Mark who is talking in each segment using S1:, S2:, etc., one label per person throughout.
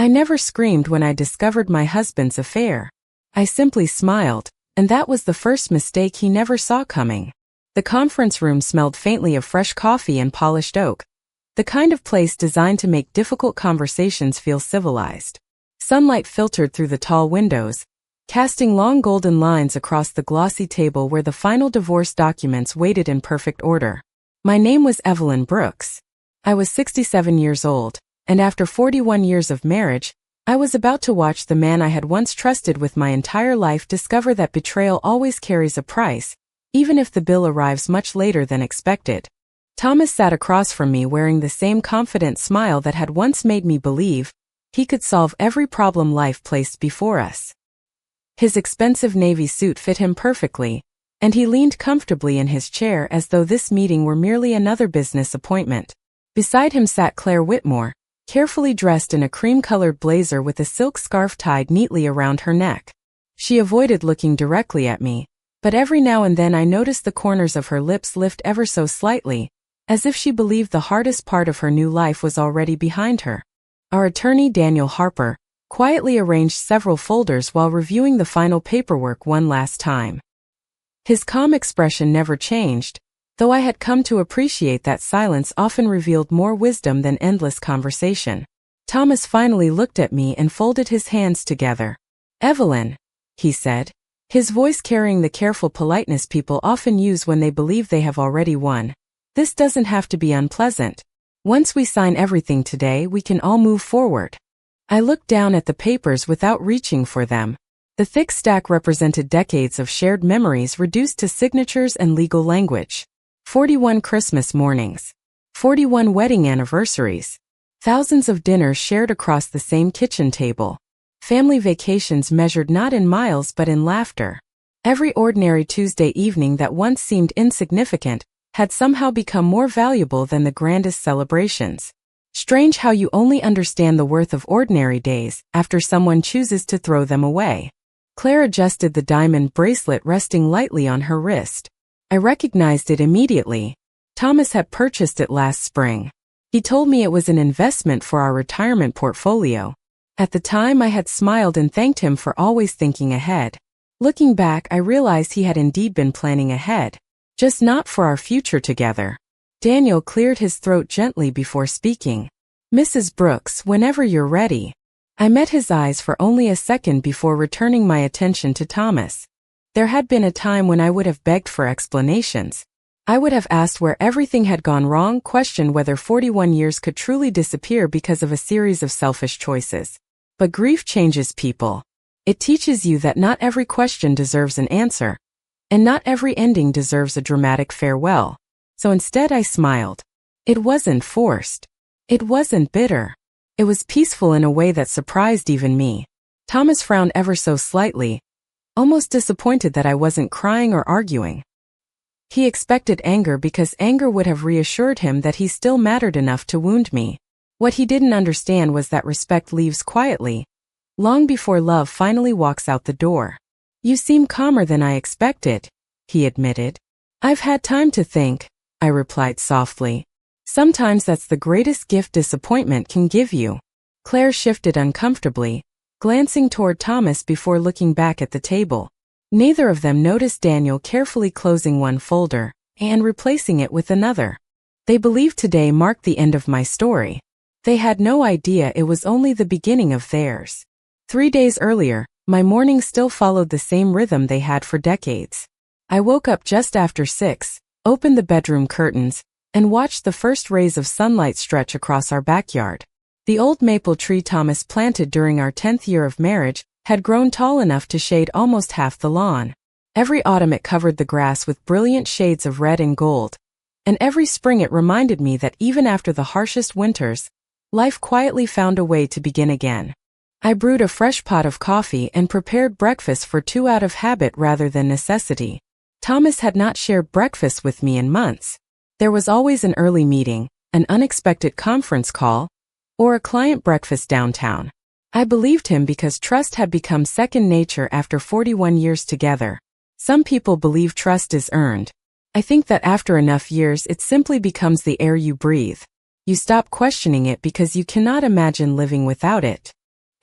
S1: I never screamed when I discovered my husband's affair. I simply smiled, and that was the first mistake he never saw coming. The conference room smelled faintly of fresh coffee and polished oak, the kind of place designed to make difficult conversations feel civilized. Sunlight filtered through the tall windows, casting long golden lines across the glossy table where the final divorce documents waited in perfect order. My name was Evelyn Brooks. I was 67 years old, and after 41 years of marriage, I was about to watch the man I had once trusted with my entire life discover that betrayal always carries a price, even if the bill arrives much later than expected. Thomas sat across from me wearing the same confident smile that had once made me believe he could solve every problem life placed before us. His expensive navy suit fit him perfectly, and he leaned comfortably in his chair as though this meeting were merely another business appointment. Beside him sat Claire Whitmore, carefully dressed in a cream-colored blazer with a silk scarf tied neatly around her neck. She avoided looking directly at me, but every now and then I noticed the corners of her lips lift ever so slightly, as if she believed the hardest part of her new life was already behind her. Our attorney, Daniel Harper, quietly arranged several folders while reviewing the final paperwork one last time. His calm expression never changed, though I had come to appreciate that silence often revealed more wisdom than endless conversation. Thomas finally looked at me and folded his hands together. "Evelyn," he said, his voice carrying the careful politeness people often use when they believe they have already won. "This doesn't have to be unpleasant. Once we sign everything today, we can all move forward." I looked down at the papers without reaching for them. The thick stack represented decades of shared memories reduced to signatures and legal language. 41 Christmas mornings. 41 wedding anniversaries. Thousands of dinners shared across the same kitchen table. Family vacations measured not in miles but in laughter. Every ordinary Tuesday evening that once seemed insignificant had somehow become more valuable than the grandest celebrations. Strange how you only understand the worth of ordinary days after someone chooses to throw them away. Claire adjusted the diamond bracelet resting lightly on her wrist. I recognized it immediately. Thomas had purchased it last spring. He told me it was an investment for our retirement portfolio. At the time I had smiled and thanked him for always thinking ahead. Looking back, I realized he had indeed been planning ahead, just not for our future together. Daniel cleared his throat gently before speaking. "Mrs. Brooks, whenever you're ready." I met his eyes for only a second before returning my attention to Thomas. There had been a time when I would have begged for explanations. I would have asked where everything had gone wrong, questioned whether 41 years could truly disappear because of a series of selfish choices. But grief changes people. It teaches you that not every question deserves an answer, and not every ending deserves a dramatic farewell. So instead I smiled. It wasn't forced. It wasn't bitter. It was peaceful in a way that surprised even me. Thomas frowned ever so slightly, almost disappointed that I wasn't crying or arguing. He expected anger because anger would have reassured him that he still mattered enough to wound me. What he didn't understand was that respect leaves quietly, long before love finally walks out the door. "You seem calmer than I expected," he admitted. "I've had time to think," I replied softly. "Sometimes that's the greatest gift disappointment can give you." Claire shifted uncomfortably, glancing toward Thomas before looking back at the table. Neither of them noticed Daniel carefully closing one folder and replacing it with another. They believed today marked the end of my story. They had no idea it was only the beginning of theirs. 3 days earlier, my mornings still followed the same rhythm they had for decades. I woke up just after 6, opened the bedroom curtains, and watched the first rays of sunlight stretch across our backyard. The old maple tree Thomas planted during our 10th year of marriage had grown tall enough to shade almost half the lawn. Every autumn it covered the grass with brilliant shades of red and gold, and every spring it reminded me that even after the harshest winters, life quietly found a way to begin again. I brewed a fresh pot of coffee and prepared breakfast for two out of habit rather than necessity. Thomas had not shared breakfast with me in months. There was always an early meeting, an unexpected conference call, or a client breakfast downtown. I believed him because trust had become second nature after 41 years together. Some people believe trust is earned. I think that after enough years it simply becomes the air you breathe. You stop questioning it because you cannot imagine living without it.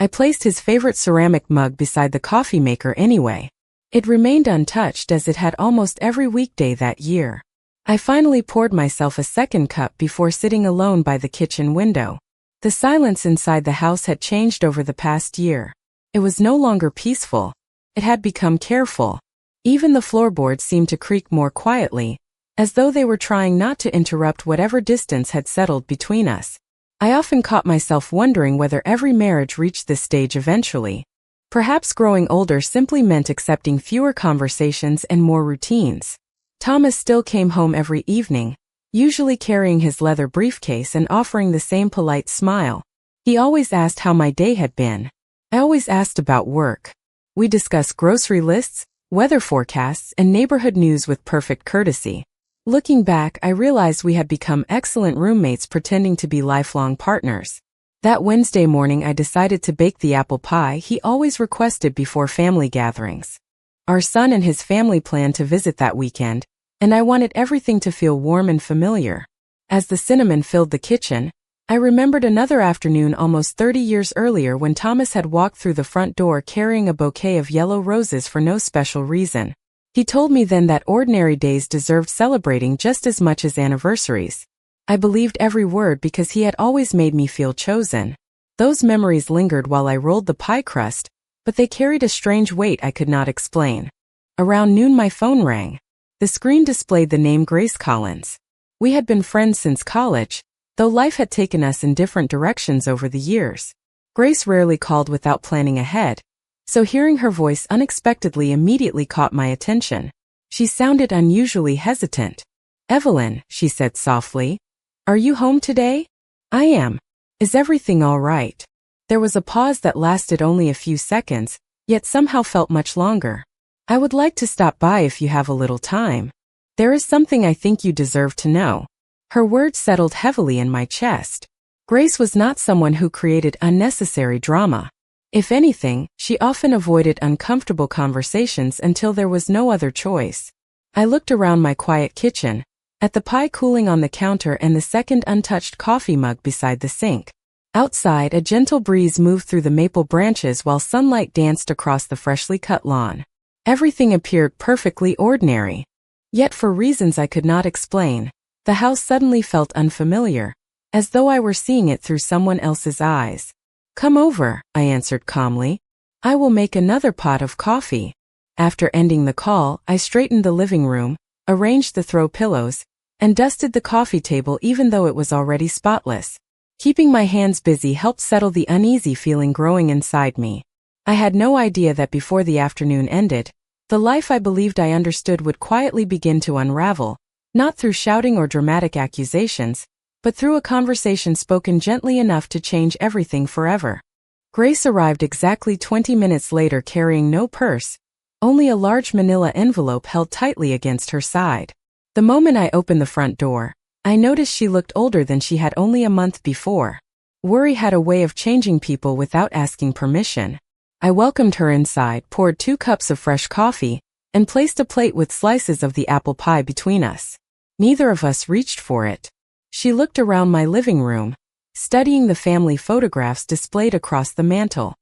S1: I placed his favorite ceramic mug beside the coffee maker anyway. It remained untouched as it had almost every weekday that year. I finally poured myself a second cup before sitting alone by the kitchen window. The silence inside the house had changed over the past year. It was no longer peaceful. It had become careful. Even the floorboards seemed to creak more quietly, as though they were trying not to interrupt whatever distance had settled between us. I often caught myself wondering whether every marriage reached this stage eventually. Perhaps growing older simply meant accepting fewer conversations and more routines. Thomas still came home every evening, usually carrying his leather briefcase and offering the same polite smile. He always asked how my day had been. I always asked about work. We discussed grocery lists, weather forecasts, and neighborhood news with perfect courtesy. Looking back, I realized we had become excellent roommates pretending to be lifelong partners. That Wednesday morning I decided to bake the apple pie he always requested before family gatherings. Our son and his family planned to visit that weekend, and I wanted everything to feel warm and familiar. As the cinnamon filled the kitchen, I remembered another afternoon almost 30 years earlier when Thomas had walked through the front door carrying a bouquet of yellow roses for no special reason. He told me then that ordinary days deserved celebrating just as much as anniversaries. I believed every word because he had always made me feel chosen. Those memories lingered while I rolled the pie crust, but they carried a strange weight I could not explain. Around noon my phone rang. The screen displayed the name Grace Collins. We had been friends since college, though life had taken us in different directions over the years. Grace rarely called without planning ahead, so hearing her voice unexpectedly immediately caught my attention. She sounded unusually hesitant. "Evelyn," she said softly, "are you home today?" "I am. Is everything all right?" There was a pause that lasted only a few seconds, yet somehow felt much longer. "I would like to stop by if you have a little time. There is something I think you deserve to know." Her words settled heavily in my chest. Grace was not someone who created unnecessary drama. If anything, she often avoided uncomfortable conversations until there was no other choice. I looked around my quiet kitchen, at the pie cooling on the counter and the second untouched coffee mug beside the sink. Outside, a gentle breeze moved through the maple branches while sunlight danced across the freshly cut lawn. Everything appeared perfectly ordinary. Yet for reasons I could not explain, the house suddenly felt unfamiliar, as though I were seeing it through someone else's eyes. "Come over," I answered calmly. "I will make another pot of coffee." After ending the call, I straightened the living room, arranged the throw pillows, and dusted the coffee table even though it was already spotless. Keeping my hands busy helped settle the uneasy feeling growing inside me. I had no idea that before the afternoon ended, the life I believed I understood would quietly begin to unravel, not through shouting or dramatic accusations, but through a conversation spoken gently enough to change everything forever. Grace arrived exactly 20 minutes later carrying no purse, only a large manila envelope held tightly against her side. The moment I opened the front door, I noticed she looked older than she had only a month before. Worry had a way of changing people without asking permission. I welcomed her inside, poured 2 cups of fresh coffee, and placed a plate with slices of the apple pie between us. Neither of us reached for it. She looked around my living room, studying the family photographs displayed across the mantel.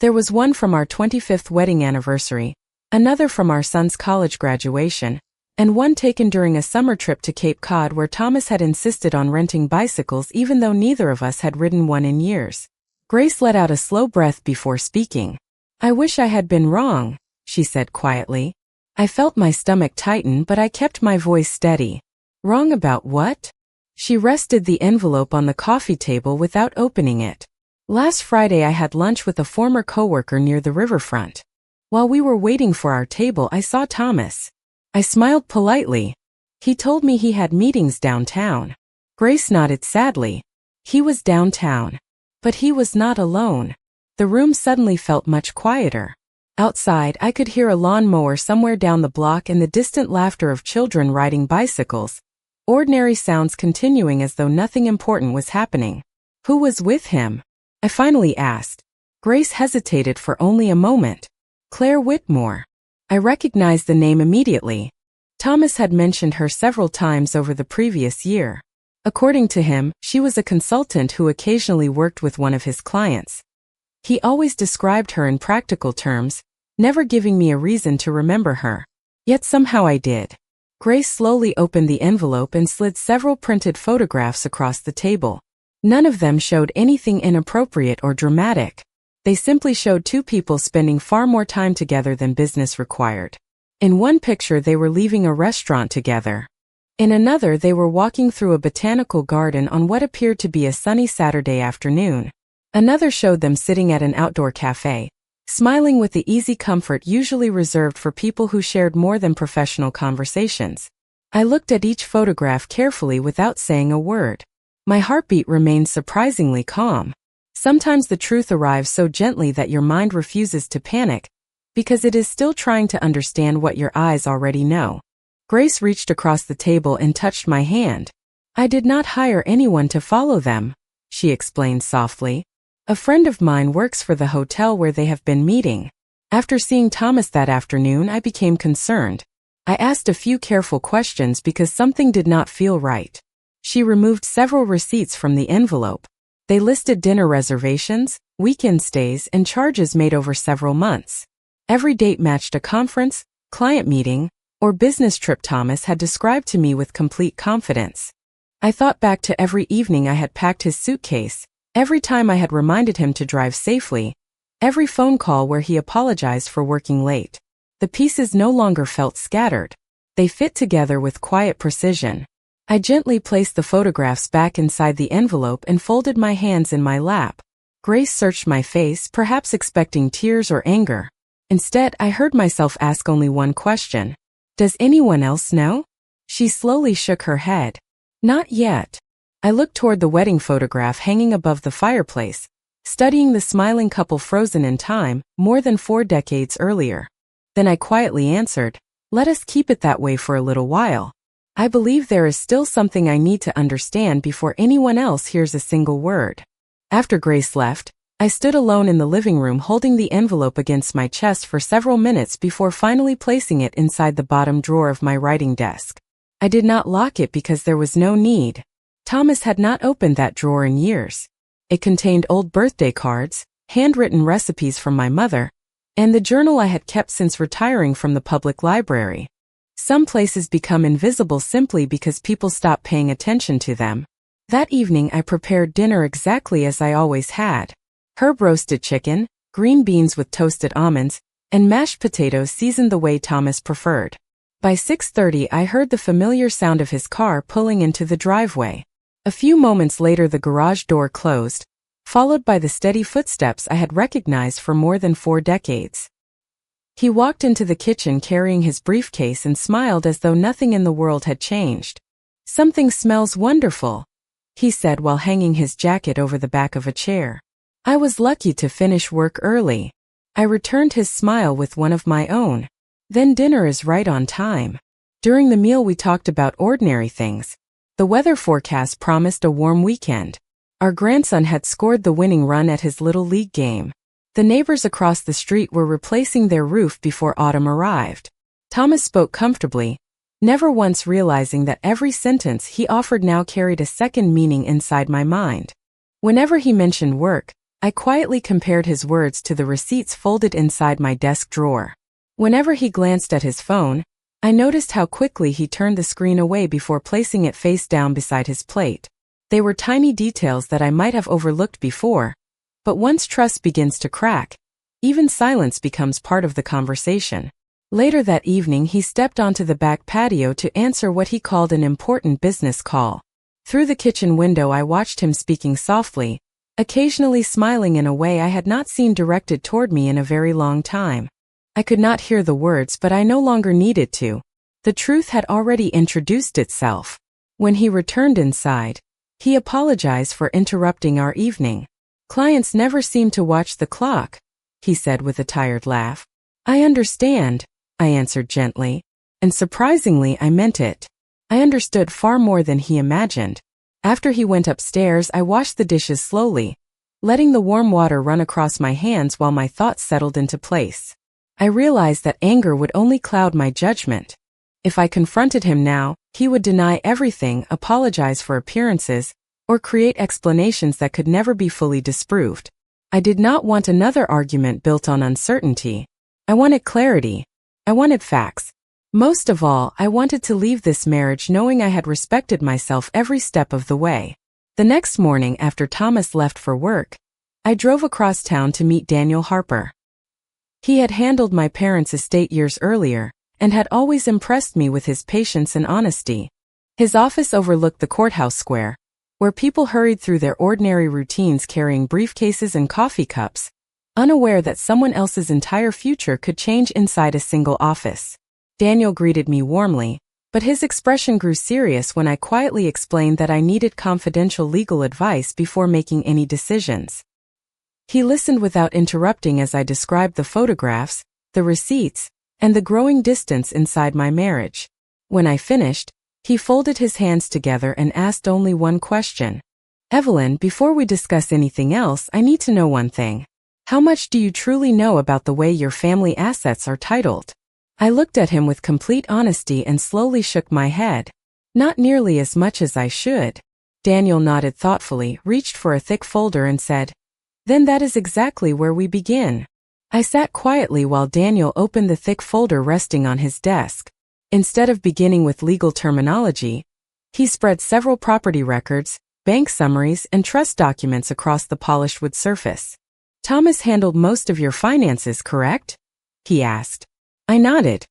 S1: There was one from our 25th wedding anniversary, another from our son's college graduation, and one taken during a summer trip to Cape Cod where Thomas had insisted on renting bicycles even though neither of us had ridden one in years. Grace let out a slow breath before speaking. "I wish I had been wrong," she said quietly. I felt my stomach tighten, but I kept my voice steady. "Wrong about what?" She rested the envelope on the coffee table without opening it. "Last Friday I had lunch with a former coworker near the riverfront. While we were waiting for our table, I saw Thomas. I smiled politely. He told me he had meetings downtown." Grace nodded sadly. He was downtown. But he was not alone. The room suddenly felt much quieter. Outside, I could hear a lawnmower somewhere down the block and the distant laughter of children riding bicycles. Ordinary sounds continuing as though nothing important was happening. "Who was with him?" I finally asked. Grace hesitated for only a moment. "Claire Whitmore." I recognized the name immediately. Thomas had mentioned her several times over the previous year. According to him, she was a consultant who occasionally worked with one of his clients. He always described her in practical terms, never giving me a reason to remember her. Yet somehow I did. Grace slowly opened the envelope and slid several printed photographs across the table. None of them showed anything inappropriate or dramatic. They simply showed two people spending far more time together than business required. In one picture they were leaving a restaurant together. In another they were walking through a botanical garden on what appeared to be a sunny Saturday afternoon. Another showed them sitting at an outdoor cafe, smiling with the easy comfort usually reserved for people who shared more than professional conversations. I looked at each photograph carefully without saying a word. My heartbeat remained surprisingly calm. Sometimes the truth arrives so gently that your mind refuses to panic, because it is still trying to understand what your eyes already know. Grace reached across the table and touched my hand. "I did not hire anyone to follow them," she explained softly. "A friend of mine works for the hotel where they have been meeting." After seeing Thomas that afternoon, I became concerned. I asked a few careful questions because something did not feel right. She removed several receipts from the envelope. They listed dinner reservations, weekend stays, and charges made over several months. Every date matched a conference, client meeting, or business trip Thomas had described to me with complete confidence. I thought back to every evening I had packed his suitcase, every time I had reminded him to drive safely, every phone call where he apologized for working late. The pieces no longer felt scattered. They fit together with quiet precision. I gently placed the photographs back inside the envelope and folded my hands in my lap. Grace searched my face, perhaps expecting tears or anger. Instead, I heard myself ask only one question. "Does anyone else know?" She slowly shook her head. "Not yet." I looked toward the wedding photograph hanging above the fireplace, studying the smiling couple frozen in time, more than 4 decades earlier. Then I quietly answered, "Let us keep it that way for a little while. I believe there is still something I need to understand before anyone else hears a single word." After Grace left, I stood alone in the living room holding the envelope against my chest for several minutes before finally placing it inside the bottom drawer of my writing desk. I did not lock it because there was no need. Thomas had not opened that drawer in years. It contained old birthday cards, handwritten recipes from my mother, and the journal I had kept since retiring from the public library. Some places become invisible simply because people stop paying attention to them. That evening I prepared dinner exactly as I always had. Herb roasted chicken, green beans with toasted almonds, and mashed potatoes seasoned the way Thomas preferred. By 6:30 I heard the familiar sound of his car pulling into the driveway. A few moments later the garage door closed, followed by the steady footsteps I had recognized for more than 4 decades. He walked into the kitchen carrying his briefcase and smiled as though nothing in the world had changed. "Something smells wonderful," he said while hanging his jacket over the back of a chair. I was lucky to finish work early. I returned his smile with one of my own. "Then dinner is right on time." During the meal we talked about ordinary things. The weather forecast promised a warm weekend. Our grandson had scored the winning run at his little league game. The neighbors across the street were replacing their roof before autumn arrived. Thomas spoke comfortably, never once realizing that every sentence he offered now carried a second meaning inside my mind. Whenever he mentioned work, I quietly compared his words to the receipts folded inside my desk drawer. Whenever he glanced at his phone, I noticed how quickly he turned the screen away before placing it face down beside his plate. They were tiny details that I might have overlooked before, but once trust begins to crack, even silence becomes part of the conversation. Later that evening he stepped onto the back patio to answer what he called an important business call. Through the kitchen window I watched him speaking softly, occasionally smiling in a way I had not seen directed toward me in a very long time. I could not hear the words, but I no longer needed to. The truth had already introduced itself. When he returned inside, he apologized for interrupting our evening. "Clients never seem to watch the clock," he said with a tired laugh. "I understand," I answered gently, and surprisingly I meant it. I understood far more than he imagined. After he went upstairs, I washed the dishes slowly, letting the warm water run across my hands while my thoughts settled into place. I realized that anger would only cloud my judgment. If I confronted him now, he would deny everything, apologize for appearances, or create explanations that could never be fully disproved. I did not want another argument built on uncertainty. I wanted clarity. I wanted facts. Most of all, I wanted to leave this marriage knowing I had respected myself every step of the way. The next morning after Thomas left for work, I drove across town to meet Daniel Harper. He had handled my parents' estate years earlier and had always impressed me with his patience and honesty. His office overlooked the courthouse square, where people hurried through their ordinary routines carrying briefcases and coffee cups, unaware that someone else's entire future could change inside a single office. Daniel greeted me warmly, but his expression grew serious when I quietly explained that I needed confidential legal advice before making any decisions. He listened without interrupting as I described the photographs, the receipts, and the growing distance inside my marriage. When I finished, he folded his hands together and asked only one question. Evelyn, before we discuss anything else, I need to know one thing. How much do you truly know about the way your family assets are titled? I looked at him with complete honesty and slowly shook my head. Not nearly as much as I should. Daniel nodded thoughtfully, reached for a thick folder and said, "Then that is exactly where we begin." I sat quietly while Daniel opened the thick folder resting on his desk. Instead of beginning with legal terminology, he spread several property records, bank summaries, and trust documents across the polished wood surface. "Thomas handled most of your finances, correct?" he asked. I nodded.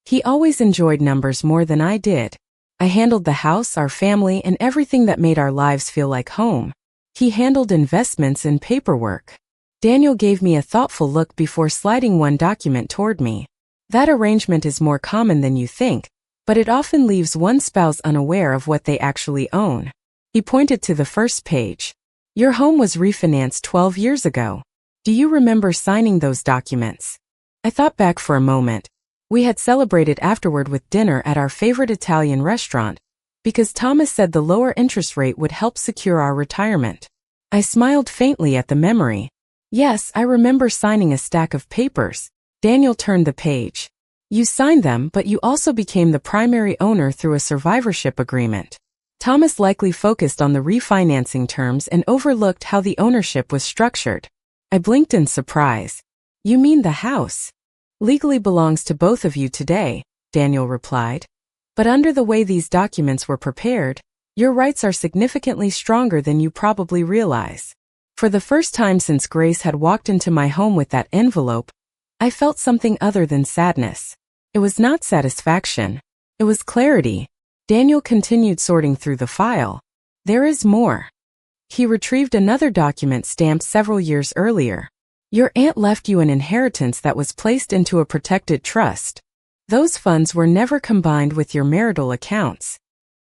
S1: He always enjoyed numbers more than I did. I handled the house, our family, and everything that made our lives feel like home. He handled investments and paperwork. Daniel gave me a thoughtful look before sliding one document toward me. That arrangement is more common than you think, but it often leaves one spouse unaware of what they actually own. He pointed to the first page. Your home was refinanced 12 years ago. Do you remember signing those documents? I thought back for a moment. We had celebrated afterward with dinner at our favorite Italian restaurant, because Thomas said the lower interest rate would help secure our retirement. I smiled faintly at the memory. Yes, I remember signing a stack of papers. Daniel turned the page. You signed them, but you also became the primary owner through a survivorship agreement. Thomas likely focused on the refinancing terms and overlooked how the ownership was structured. I blinked in surprise. You mean the house? Legally belongs to both of you today, Daniel replied. But under the way these documents were prepared, your rights are significantly stronger than you probably realize. For the first time since Grace had walked into my home with that envelope, I felt something other than sadness. It was not satisfaction. It was clarity. Daniel continued sorting through the file. There is more. He retrieved another document stamped several years earlier. Your aunt left you an inheritance that was placed into a protected trust. Those funds were never combined with your marital accounts.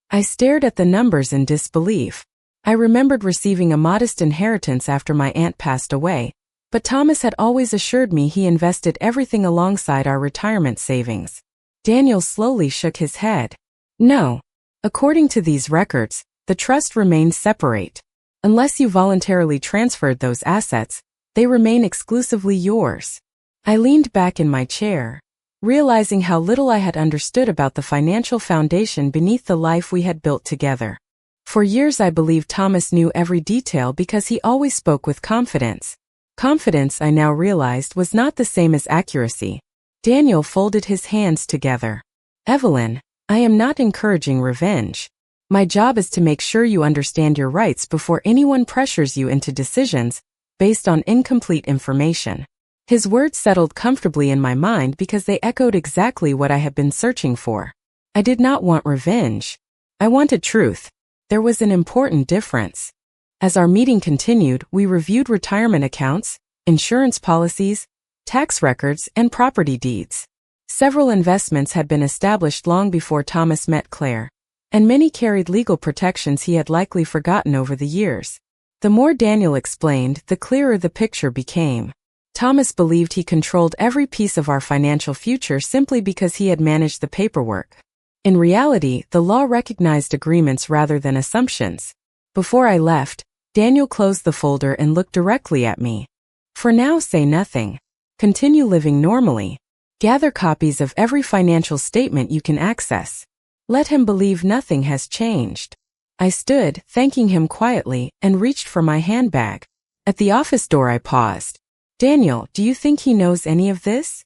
S1: I stared at the numbers in disbelief. I remembered receiving a modest inheritance after my aunt passed away, but Thomas had always assured me he invested everything alongside our retirement savings. Daniel slowly shook his head. No. According to these records, the trust remains separate. Unless you voluntarily transferred those assets, they remain exclusively yours. I leaned back in my chair, realizing how little I had understood about the financial foundation beneath the life we had built together. For years I believed Thomas knew every detail because he always spoke with confidence. Confidence, I now realized, was not the same as accuracy. Daniel folded his hands together. Evelyn, I am not encouraging revenge. My job is to make sure you understand your rights before anyone pressures you into decisions based on incomplete information. His words settled comfortably in my mind because they echoed exactly what I had been searching for. I did not want revenge. I wanted truth. There was an important difference. As our meeting continued, we reviewed retirement accounts, insurance policies, tax records, and property deeds. Several investments had been established long before Thomas met Claire, and many carried legal protections he had likely forgotten over the years. The more Daniel explained, the clearer the picture became. Thomas believed he controlled every piece of our financial future simply because he had managed the paperwork. In reality, the law recognized agreements rather than assumptions. Before I left, Daniel closed the folder and looked directly at me. For now, say nothing. Continue living normally. Gather copies of every financial statement you can access. Let him believe nothing has changed. I stood, thanking him quietly, and reached for my handbag. At the office door I paused. Daniel, do you think he knows any of this?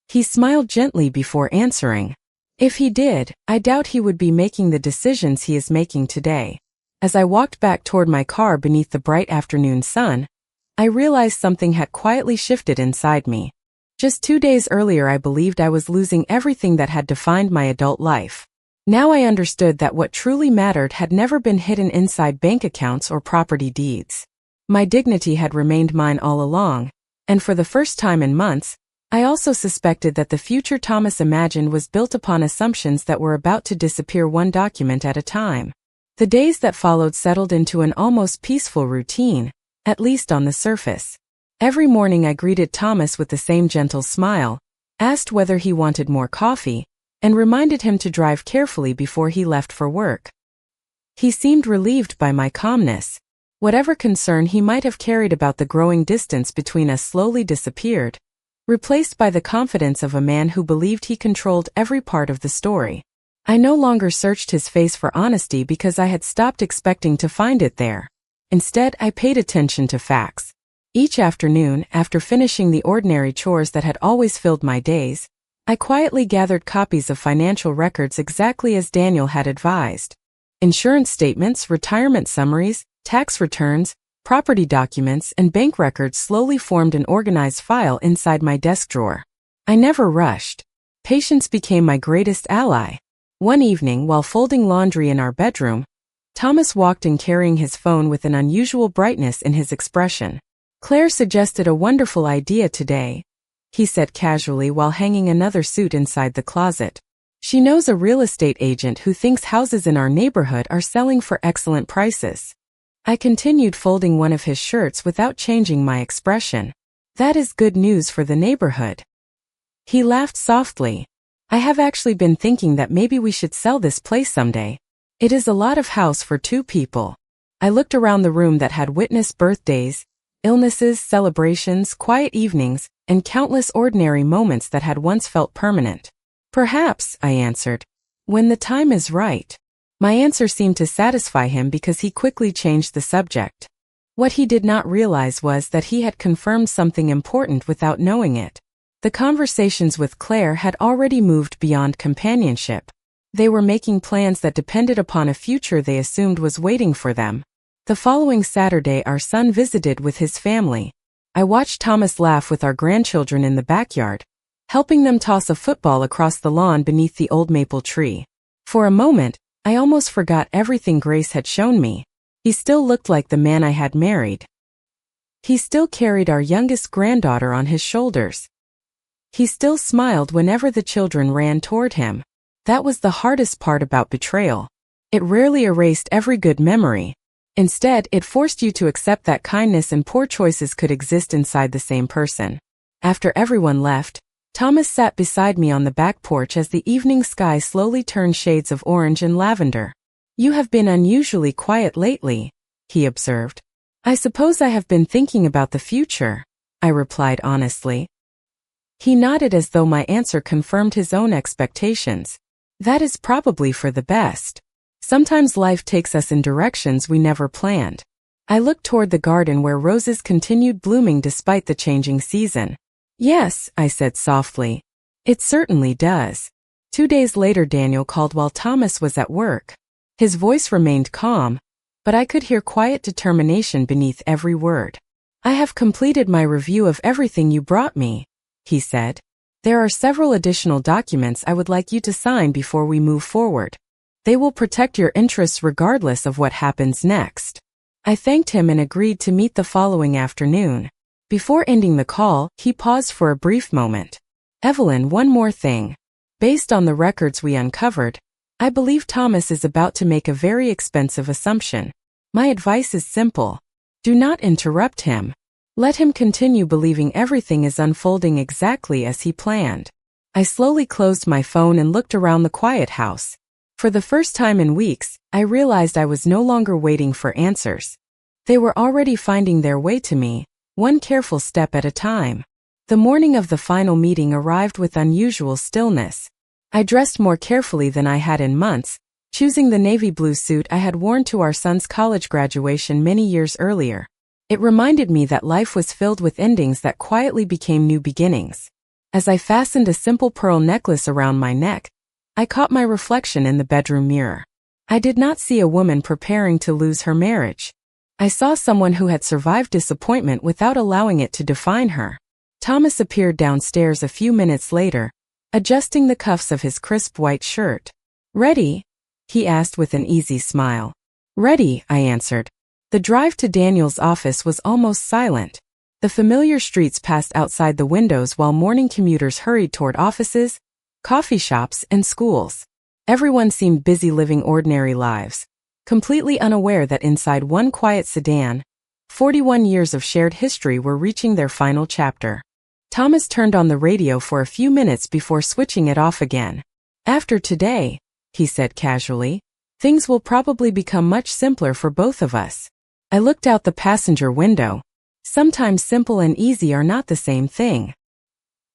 S1: He smiled gently before answering. If he did, I doubt he would be making the decisions he is making today. As I walked back toward my car beneath the bright afternoon sun, I realized something had quietly shifted inside me. Just 2 days earlier I believed I was losing everything that had defined my adult life. Now I understood that what truly mattered had never been hidden inside bank accounts or property deeds. My dignity had remained mine all along, and for the first time in months, I also suspected that the future Thomas imagined was built upon assumptions that were about to disappear one document at a time. The days that followed settled into an almost peaceful routine, at least on the surface. Every morning I greeted Thomas with the same gentle smile, asked whether he wanted more coffee, and reminded him to drive carefully before he left for work. He seemed relieved by my calmness. Whatever concern he might have carried about the growing distance between us slowly disappeared, replaced by the confidence of a man who believed he controlled every part of the story. I no longer searched his face for honesty because I had stopped expecting to find it there. Instead, I paid attention to facts. Each afternoon, after finishing the ordinary chores that had always filled my days, I quietly gathered copies of financial records exactly as Daniel had advised. Insurance statements, retirement summaries, tax returns, property documents, and bank records slowly formed an organized file inside my desk drawer. I never rushed. Patience became my greatest ally. One evening, while folding laundry in our bedroom, Thomas walked in carrying his phone with an unusual brightness in his expression. Claire suggested a wonderful idea today, he said casually while hanging another suit inside the closet. She knows a real estate agent who thinks houses in our neighborhood are selling for excellent prices. I continued folding one of his shirts without changing my expression. That is good news for the neighborhood. He laughed softly. I have actually been thinking that maybe we should sell this place someday. It is a lot of house for 2 people. I looked around the room that had witnessed birthdays, illnesses, celebrations, quiet evenings, and countless ordinary moments that had once felt permanent. Perhaps, I answered, when the time is right. My answer seemed to satisfy him because he quickly changed the subject. What he did not realize was that he had confirmed something important without knowing it. The conversations with Claire had already moved beyond companionship. They were making plans that depended upon a future they assumed was waiting for them. The following Saturday our son visited with his family. I watched Thomas laugh with our grandchildren in the backyard, helping them toss a football across the lawn beneath the old maple tree. For a moment, I almost forgot everything Grace had shown me. He still looked like the man I had married. He still carried our youngest granddaughter on his shoulders. He still smiled whenever the children ran toward him. That was the hardest part about betrayal. It rarely erased every good memory. Instead, it forced you to accept that kindness and poor choices could exist inside the same person. After everyone left, Thomas sat beside me on the back porch as the evening sky slowly turned shades of orange and lavender. You have been unusually quiet lately, he observed. I suppose I have been thinking about the future, I replied honestly. He nodded as though my answer confirmed his own expectations. That is probably for the best. Sometimes life takes us in directions we never planned. I looked toward the garden where roses continued blooming despite the changing season. Yes, I said softly. It certainly does. 2 days later Daniel called while Thomas was at work. His voice remained calm, but I could hear quiet determination beneath every word. I have completed my review of everything you brought me, he said. There are several additional documents I would like you to sign before we move forward. They will protect your interests regardless of what happens next. I thanked him and agreed to meet the following afternoon. Before ending the call, he paused for a brief moment. Evelyn, one more thing. Based on the records we uncovered, I believe Thomas is about to make a very expensive assumption. My advice is simple. Do not interrupt him. Let him continue believing everything is unfolding exactly as he planned. I slowly closed my phone and looked around the quiet house. For the first time in weeks, I realized I was no longer waiting for answers. They were already finding their way to me, one careful step at a time. The morning of the final meeting arrived with unusual stillness. I dressed more carefully than I had in months, choosing the navy blue suit I had worn to our son's college graduation many years earlier. It reminded me that life was filled with endings that quietly became new beginnings. As I fastened a simple pearl necklace around my neck, I caught my reflection in the bedroom mirror. I did not see a woman preparing to lose her marriage. I saw someone who had survived disappointment without allowing it to define her. Thomas appeared downstairs a few minutes later, adjusting the cuffs of his crisp white shirt. "Ready?" he asked with an easy smile. "Ready," I answered. The drive to Daniel's office was almost silent. The familiar streets passed outside the windows while morning commuters hurried toward offices, coffee shops, and schools. Everyone seemed busy living ordinary lives, completely unaware that inside one quiet sedan, 41 years of shared history were reaching their final chapter. Thomas turned on the radio for a few minutes before switching it off again. "After today," he said casually, "things will probably become much simpler for both of us." I looked out the passenger window. Sometimes simple and easy are not the same thing.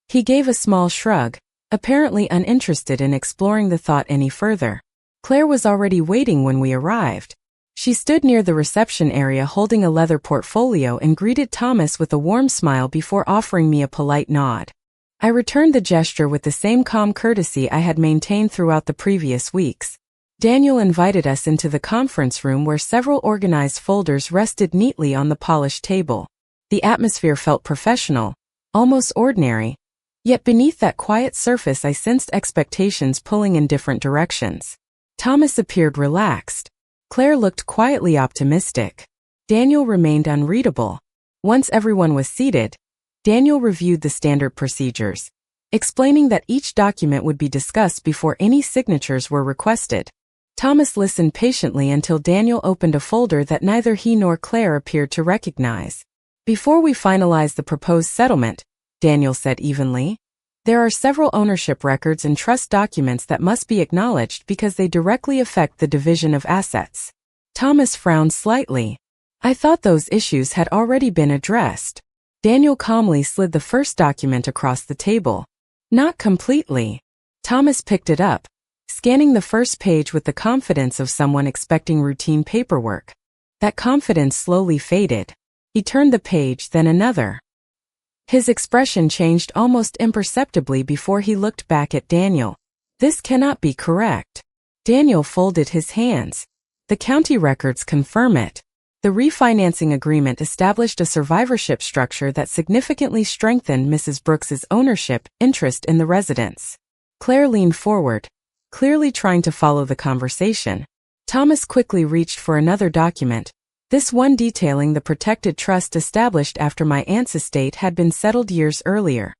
S1: He gave a small shrug, apparently uninterested in exploring the thought any further. Claire was already waiting when we arrived. She stood near the reception area holding a leather portfolio and greeted Thomas with a warm smile before offering me a polite nod. I returned the gesture with the same calm courtesy I had maintained throughout the previous weeks. Daniel invited us into the conference room where several organized folders rested neatly on the polished table. The atmosphere felt professional, almost ordinary, yet beneath that quiet surface I sensed expectations pulling in different directions. Thomas appeared relaxed. Claire looked quietly optimistic. Daniel remained unreadable. Once everyone was seated, Daniel reviewed the standard procedures, explaining that each document would be discussed before any signatures were requested. Thomas listened patiently until Daniel opened a folder that neither he nor Claire appeared to recognize. "Before we finalize the proposed settlement," Daniel said evenly, "there are several ownership records and trust documents that must be acknowledged because they directly affect the division of assets." Thomas frowned slightly. "I thought those issues had already been addressed." Daniel calmly slid the first document across the table. "Not completely." Thomas picked it up, scanning the first page with the confidence of someone expecting routine paperwork. That confidence slowly faded. He turned the page, then another. His expression changed almost imperceptibly before he looked back at Daniel. "This cannot be correct." Daniel folded his hands. "The county records confirm it. The refinancing agreement established a survivorship structure that significantly strengthened Mrs. Brooks's ownership interest in the residence." Claire leaned forward, clearly trying to follow the conversation. Thomas quickly reached for another document, this one detailing the protected trust established after my aunt's estate had been settled years earlier.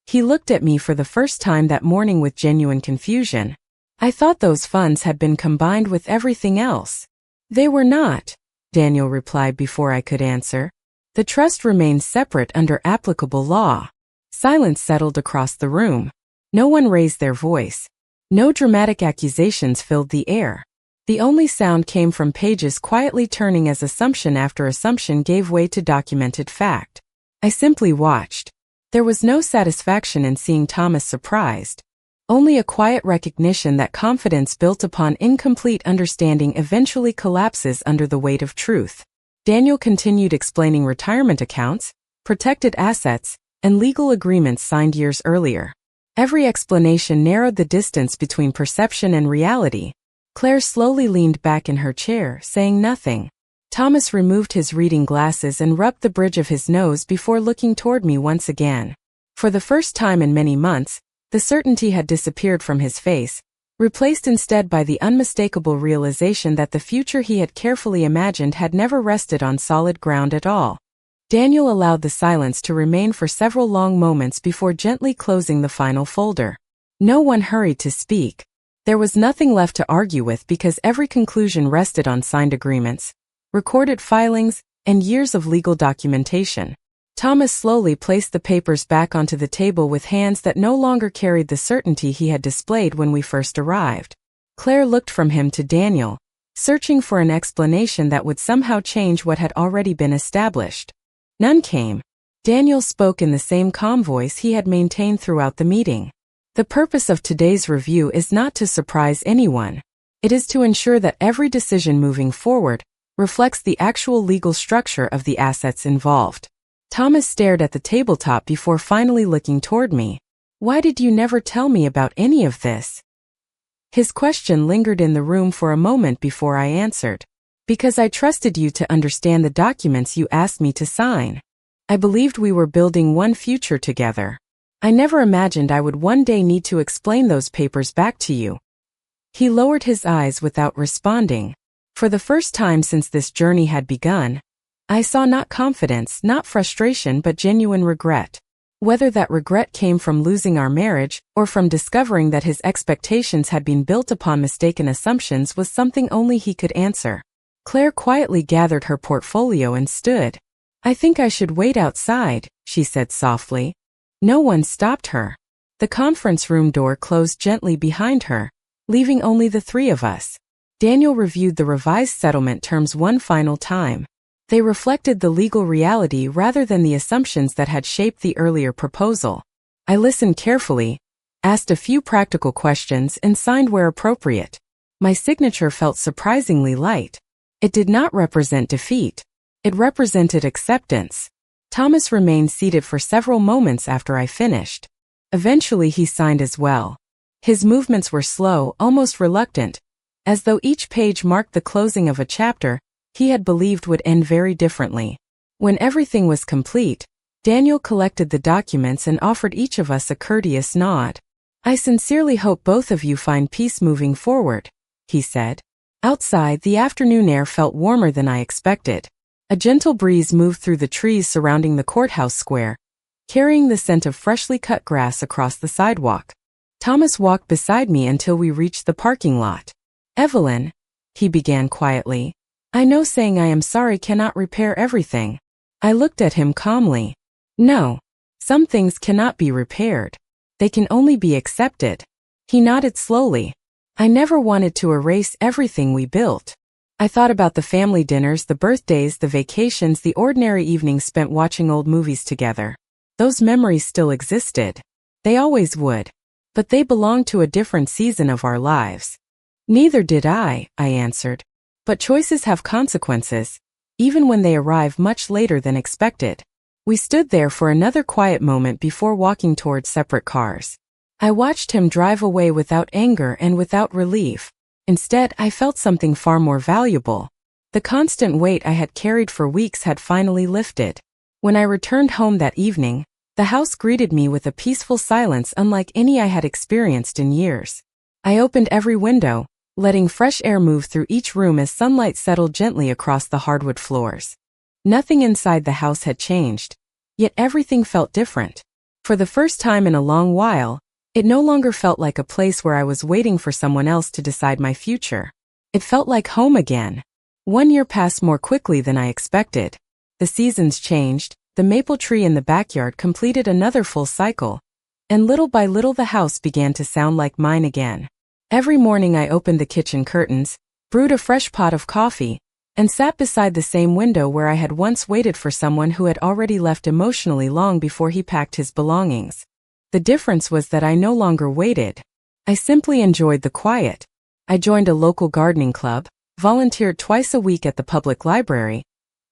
S1: He looked at me for the first time that morning with genuine confusion. "I thought those funds had been combined with everything else." "They were not," Daniel replied before I could answer. "The trust remains separate under applicable law." Silence settled across the room. No one raised their voice. No dramatic accusations filled the air. The only sound came from pages quietly turning as assumption after assumption gave way to documented fact. I simply watched. There was no satisfaction in seeing Thomas surprised. Only a quiet recognition that confidence built upon incomplete understanding eventually collapses under the weight of truth. Daniel continued explaining retirement accounts, protected assets, and legal agreements signed years earlier. Every explanation narrowed the distance between perception and reality. Claire slowly leaned back in her chair, saying nothing. Thomas removed his reading glasses and rubbed the bridge of his nose before looking toward me once again. For the first time in many months, the certainty had disappeared from his face, replaced instead by the unmistakable realization that the future he had carefully imagined had never rested on solid ground at all. Daniel allowed the silence to remain for several long moments before gently closing the final folder. No one hurried to speak. There was nothing left to argue with because every conclusion rested on signed agreements, recorded filings, and years of legal documentation. Thomas slowly placed the papers back onto the table with hands that no longer carried the certainty he had displayed when we first arrived. Claire looked from him to Daniel, searching for an explanation that would somehow change what had already been established. None came. Daniel spoke in the same calm voice he had maintained throughout the meeting. "The purpose of today's review is not to surprise anyone. It is to ensure that every decision moving forward reflects the actual legal structure of the assets involved. Thomas stared at the tabletop before finally looking toward me. Why did you never tell me about any of this? His question lingered in the room for a moment before I answered. Because I trusted you to understand the documents you asked me to sign. I believed we were building one future together. I never imagined I would one day need to explain those papers back to you. He lowered his eyes without responding. For the first time since this journey had begun, I saw not confidence, not frustration, but genuine regret. Whether that regret came from losing our marriage or from discovering that his expectations had been built upon mistaken assumptions was something only he could answer. Claire quietly gathered her portfolio and stood. I think I should wait outside, she said softly. No one stopped her. The conference room door closed gently behind her, leaving only the three of us. Daniel reviewed the revised settlement terms one final time. They reflected the legal reality rather than the assumptions that had shaped the earlier proposal. I listened carefully, asked a few practical questions, and signed where appropriate. My signature felt surprisingly light. It did not represent defeat. It represented acceptance. Thomas remained seated for several moments after I finished. Eventually he signed as well. His movements were slow, almost reluctant, as though each page marked the closing of a chapter he had believed would end very differently. When everything was complete, Daniel collected the documents and offered each of us a courteous nod. I sincerely hope both of you find peace moving forward, he said. Outside, the afternoon air felt warmer than I expected. A gentle breeze moved through the trees surrounding the courthouse square, carrying the scent of freshly cut grass across the sidewalk. Thomas walked beside me until we reached the parking lot. Evelyn, he began quietly, I know saying I am sorry cannot repair everything. I looked at him calmly. No, some things cannot be repaired. They can only be accepted. He nodded slowly. I never wanted to erase everything we built. I thought about the family dinners, the birthdays, the vacations, the ordinary evenings spent watching old movies together. Those memories still existed. They always would. But they belonged to a different season of our lives. Neither did I answered. But choices have consequences, even when they arrive much later than expected. We stood there for another quiet moment before walking toward separate cars. I watched him drive away without anger and without relief. Instead, I felt something far more valuable. The constant weight I had carried for weeks had finally lifted. When I returned home that evening, the house greeted me with a peaceful silence unlike any I had experienced in years. I opened every window, letting fresh air move through each room as sunlight settled gently across the hardwood floors. Nothing inside the house had changed, yet everything felt different. For the first time in a long while, it no longer felt like a place where I was waiting for someone else to decide my future. It felt like home again. 1 year passed more quickly than I expected. The seasons changed, the maple tree in the backyard completed another full cycle, and little by little the house began to sound like mine again. Every morning I opened the kitchen curtains, brewed a fresh pot of coffee, and sat beside the same window where I had once waited for someone who had already left emotionally long before he packed his belongings. The difference was that I no longer waited. I simply enjoyed the quiet. I joined a local gardening club, volunteered twice a week at the public library,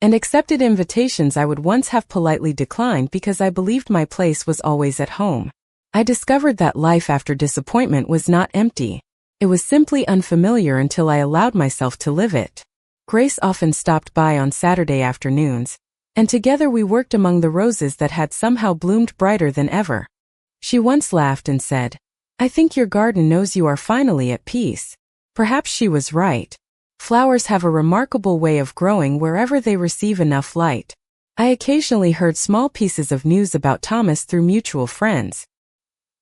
S1: and accepted invitations I would once have politely declined because I believed my place was always at home. I discovered that life after disappointment was not empty. It was simply unfamiliar until I allowed myself to live it. Grace often stopped by on Saturday afternoons, and together we worked among the roses that had somehow bloomed brighter than ever. She once laughed and said, I think your garden knows you are finally at peace. Perhaps she was right. Flowers have a remarkable way of growing wherever they receive enough light. I occasionally heard small pieces of news about Thomas through mutual friends.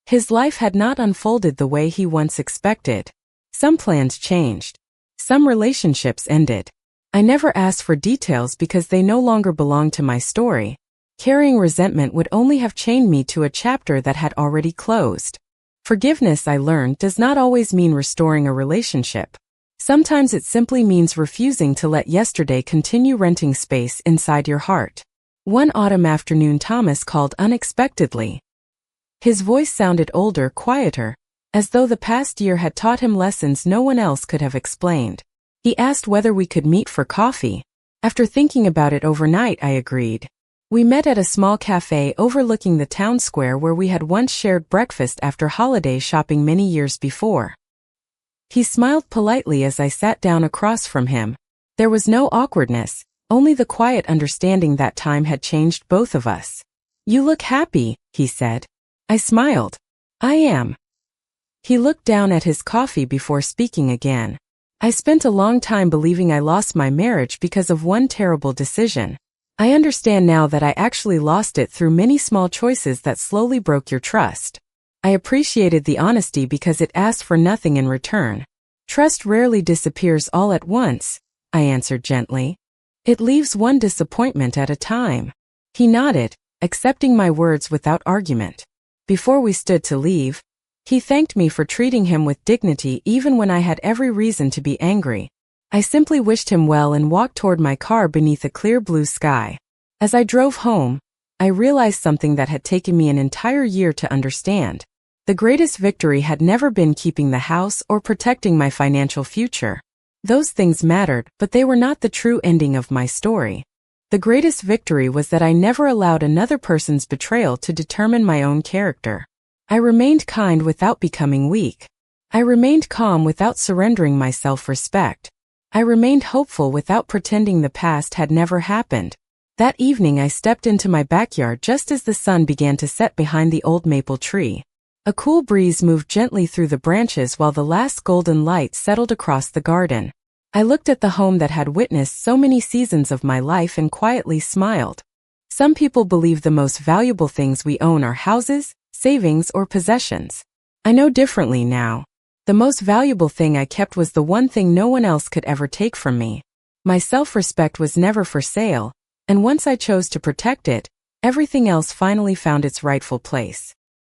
S1: His life had not unfolded the way he once expected. Some plans changed. Some relationships ended. I never asked for details because they no longer belonged to my story. Carrying resentment would only have chained me to a chapter that had already closed. Forgiveness, I learned, does not always mean restoring a relationship. Sometimes it simply means refusing to let yesterday continue renting space inside your heart. One autumn afternoon Thomas called unexpectedly. His voice sounded older, quieter, as though the past year had taught him lessons no one else could have explained. He asked whether we could meet for coffee. After thinking about it overnight, I agreed. We met at a small cafe overlooking the town square where we had once shared breakfast after holiday shopping many years before. He smiled politely as I sat down across from him. There was no awkwardness, only the quiet understanding that time had changed both of us. "You look happy," he said. I smiled. "I am." He looked down at his coffee before speaking again. "I spent a long time believing I lost my marriage because of one terrible decision. I understand now that I actually lost it through many small choices that slowly broke your trust. I appreciated the honesty because it asked for nothing in return. Trust rarely disappears all at once," I answered gently. "It leaves one disappointment at a time." He nodded, accepting my words without argument. Before we stood to leave, he thanked me for treating him with dignity even when I had every reason to be angry. I simply wished him well and walked toward my car beneath a clear blue sky. As I drove home, I realized something that had taken me an entire year to understand. The greatest victory had never been keeping the house or protecting my financial future. Those things mattered, but they were not the true ending of my story. The greatest victory was that I never allowed another person's betrayal to determine my own character. I remained kind without becoming weak. I remained calm without surrendering my self-respect. I remained hopeful without pretending the past had never happened. That evening I stepped into my backyard just as the sun began to set behind the old maple tree. A cool breeze moved gently through the branches while the last golden light settled across the garden. I looked at the home that had witnessed so many seasons of my life and quietly smiled. Some people believe the most valuable things we own are houses, savings, or possessions. I know differently now. The most valuable thing I kept was the one thing no one else could ever take from me. My self-respect was never for sale, and once I chose to protect it, everything else finally found its rightful place.